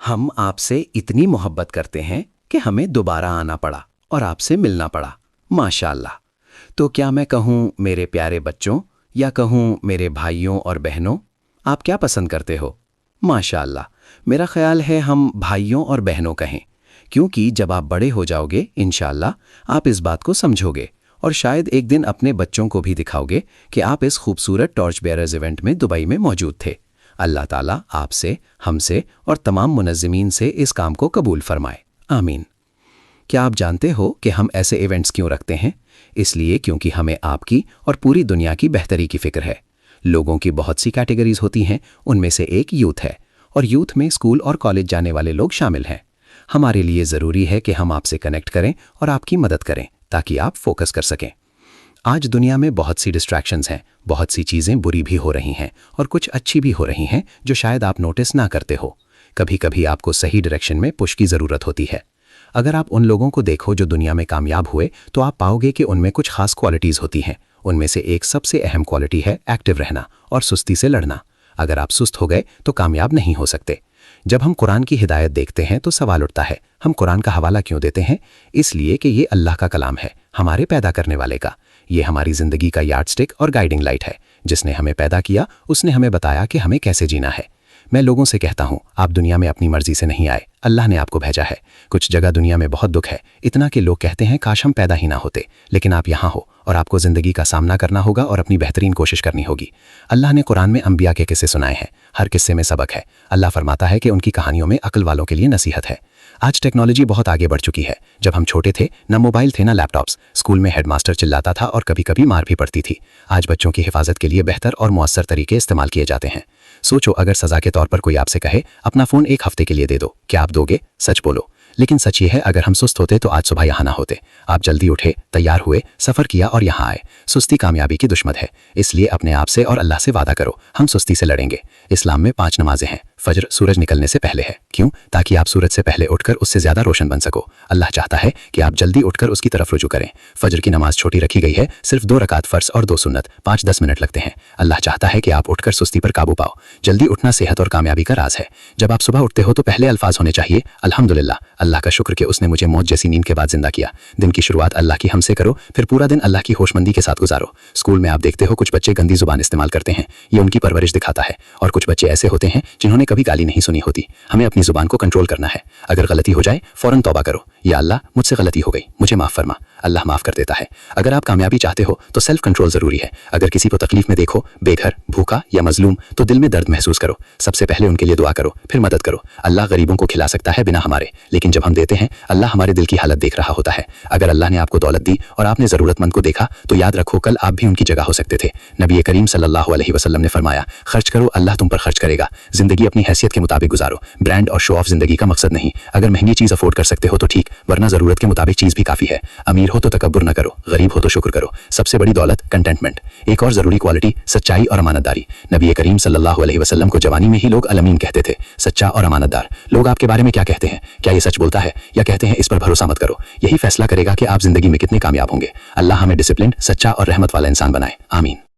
ہم آپ سے اتنی محبت کرتے ہیں کہ ہمیں دوبارہ آنا پڑا اور آپ سے ملنا پڑا۔ ماشاء اللہ۔ تو کیا میں کہوں میرے پیارے بچوں یا کہوں میرے بھائیوں اور بہنوں؟ آپ کیا پسند کرتے ہو؟ ماشاء اللہ، میرا خیال ہے ہم بھائیوں اور بہنوں کہیں، کیونکہ جب آپ بڑے ہو جاؤ گے انشاءاللہ آپ اس بات کو سمجھو گے اور شاید ایک دن اپنے بچوں کو بھی دکھاؤ گے کہ آپ اس خوبصورت ٹارچ بیئرز ایونٹ میں دبئی میں موجود تھے۔ اللہ تعالیٰ آپ سے، ہم سے اور تمام منظمین سے اس کام کو قبول فرمائے، آمین۔ کیا آپ جانتے ہو کہ ہم ایسے ایونٹس کیوں رکھتے ہیں؟ اس لیے کیونکہ ہمیں آپ کی اور پوری دنیا کی بہتری کی فکر ہے۔ لوگوں کی بہت سی کیٹیگریز ہوتی ہیں، ان میں سے ایک یوتھ ہے، اور یوتھ میں اسکول اور کالج جانے والے لوگ شامل ہیں۔ ہمارے لیے ضروری ہے کہ ہم آپ سے کنیکٹ کریں اور آپ کی مدد کریں تاکہ آپ فوکس کر سکیں۔ آج دنیا میں بہت سی ڈسٹریکشنز ہیں، بہت سی چیزیں بری بھی ہو رہی ہیں اور کچھ اچھی بھی ہو رہی ہیں جو شاید آپ نوٹس نہ کرتے ہو۔ کبھی کبھی آپ کو صحیح ڈائریکشن میں پش کی ضرورت ہوتی ہے۔ اگر آپ ان لوگوں کو دیکھو جو دنیا میں کامیاب ہوئے تو آپ پاؤ گے کہ ان میں کچھ خاص کوالٹیز ہوتی ہیں۔ ان میں سے ایک سب سے اہم کوالٹی ہے ایکٹیو رہنا اور سستی سے لڑنا۔ اگر آپ سست ہو گئے تو کامیاب نہیں ہو سکتے۔ جب ہم قرآن کی ہدایت دیکھتے ہیں تو سوال اٹھتا ہے، ہم قرآن کا حوالہ کیوں دیتے ہیں؟ اس لیے کہ یہ اللہ کا کلام ہے، ہمارے پیدا کرنے والے کا۔ یہ ہماری زندگی کا یارڈ سٹک اور گائیڈنگ لائٹ ہے۔ جس نے ہمیں پیدا کیا اس نے ہمیں بتایا کہ ہمیں کیسے جینا ہے۔ میں لوگوں سے کہتا ہوں، آپ دنیا میں اپنی مرضی سے نہیں آئے، اللہ نے آپ کو بھیجا ہے۔ کچھ جگہ دنیا میں بہت دکھ ہے، اتنا کہ لوگ کہتے ہیں کاش ہم پیدا ہی نہ ہوتے، لیکن آپ یہاں ہو اور آپ کو زندگی کا سامنا کرنا ہوگا اور اپنی بہترین کوشش کرنی ہوگی۔ اللہ نے قرآن میں انبیاء کے قصے سنائے ہیں، ہر قصے میں سبق ہے۔ اللہ فرماتا ہے کہ ان کی کہانیوں میں عقل والوں کے لیے نصیحت ہے۔ آج ٹیکنالوجی بہت آگے بڑھ چکی ہے۔ جب ہم چھوٹے تھے نہ موبائل تھے نہ لیپ ٹاپس، اسکول میں ہیڈ ماسٹر چلاتا تھا اور کبھی کبھی مار بھی پڑتی تھی۔ آج بچوں کی حفاظت کے لیے بہتر اور مؤثر طریقے استعمال کیے جاتے ہیں۔ سوچو اگر سزا کے طور پر کوئی آپ سے کہے اپنا فون ایک ہفتے کے لیے دے دو، کیا آپ دو گے؟ سچ بولو۔ لیکن سچ یہ ہے اگر ہم سست ہوتے تو آج صبح یہاں نہ ہوتے۔ آپ جلدی اٹھے، تیار ہوئے، سفر کیا اور یہاں آئے۔ سستی کامیابی کی دشمن ہے، اس لیے اپنے آپ سے اور اللہ سے وعدہ کرو ہم سستی سے لڑیں گے۔ اسلام میں 5 نمازیں ہیں۔ فجر سورج نکلنے سے پہلے ہے، کیوں؟ تاکہ آپ سورج سے پہلے اٹھ کر اس سے زیادہ روشن بن سکو۔ اللہ چاہتا ہے کہ آپ جلدی اٹھ کر اس کی طرف رجوع کریں۔ فجر کی نماز چھوٹی رکھی گئی ہے، صرف 2 رکعت فرض اور 2 سنت، 5-10 منٹ لگتے ہیں۔ اللہ چاہتا ہے کہ آپ اٹھ کر سستی پر قابو پاؤ۔ جلدی اٹھنا صحت اور کامیابی کا راز ہے۔ جب آپ صبح اٹھتے ہو تو پہلے الفاظ ہونے چاہیے، الحمدللہ، اللہ کا شکر کہ اس نے مجھے موت جیسی نیند کے بعد زندہ کیا۔ دن کی شروعات اللہ کی حمد سے کرو، پھر پورا دن اللہ کی ہوش مندی کے ساتھ گزارو۔ اسکول میں آپ دیکھتے ہو کچھ بچے گندی زبان استعمال کرتے ہیں، یہ ان کی پرورش دکھاتا ہے، اور کچھ بچے ایسے ہوتے ہیں جنہوں نے کبھی گالی نہیں سنی ہوتی۔ ہمیں اپنی زبان کو کنٹرول کرنا ہے۔ اگر غلطی ہو جائے فوراً توبہ کرو، یا اللہ مجھ سے غلطی ہو گئی، مجھے معاف فرما۔ اللہ معاف کر دیتا ہے۔ اگر آپ کامیابی چاہتے ہو تو سیلف کنٹرول ضروری ہے۔ اگر کسی کو تکلیف میں دیکھو، بے گھر، بھوکا یا مظلوم، تو دل میں درد محسوس کرو۔ سب سے پہلے ان کے لیے دعا کرو، پھر مدد کرو۔ اللہ غریبوں کو کھلا سکتا ہے بنا ہمارے، لیکن جب ہم دیتے ہیں اللہ ہمارے دل کی حالت دیکھ رہا ہوتا ہے۔ اگر اللہ نے آپ کو دولت دی اور آپ نے ضرورت مند کو دیکھا تو یاد رکھو کل آپ بھی ان کی جگہ ہو سکتے تھے۔ نبی کریم صلی اللہ علیہ وسلم نے فرمایا، خرچ کرو اللہ تم پر خرچ کرے گا۔ زندگی اپنی حیثیت کے مطابق گزارو، برانڈ اور شو آف زندگی کا مقصد نہیں۔ اگر مہنگی چیز افورڈ کر سکتے ہو تو ٹھیک، ورنہ ضرورت کے مطابق چیز بھی کافی ہے۔ امیر ہو تو تکبر نہ کرو، غریب ہو تو شکر کرو۔ سب سے بڑی دولت کنٹینٹمنٹ۔ ایک اور ضروری کوالٹی سچائی اور امانت داری۔ نبی کریم صلی اللہ علیہ وسلم کو جوانی میں ہی لوگ الامین کہتے تھے، سچا اور امانت دار۔ لوگ آپ کے بارے میں کیا کہتے ہیں؟ کیا یہ سچ بولتا ہے یا کہتے ہیں اس پر بھروسہ مت کرو؟ یہی فیصلہ کرے گا کہ آپ زندگی میں کتنے کامیاب ہوں گے۔ اللہ ہمیں ڈسپلنڈ، سچا اور رحمت والا انسان بنائے، آمین۔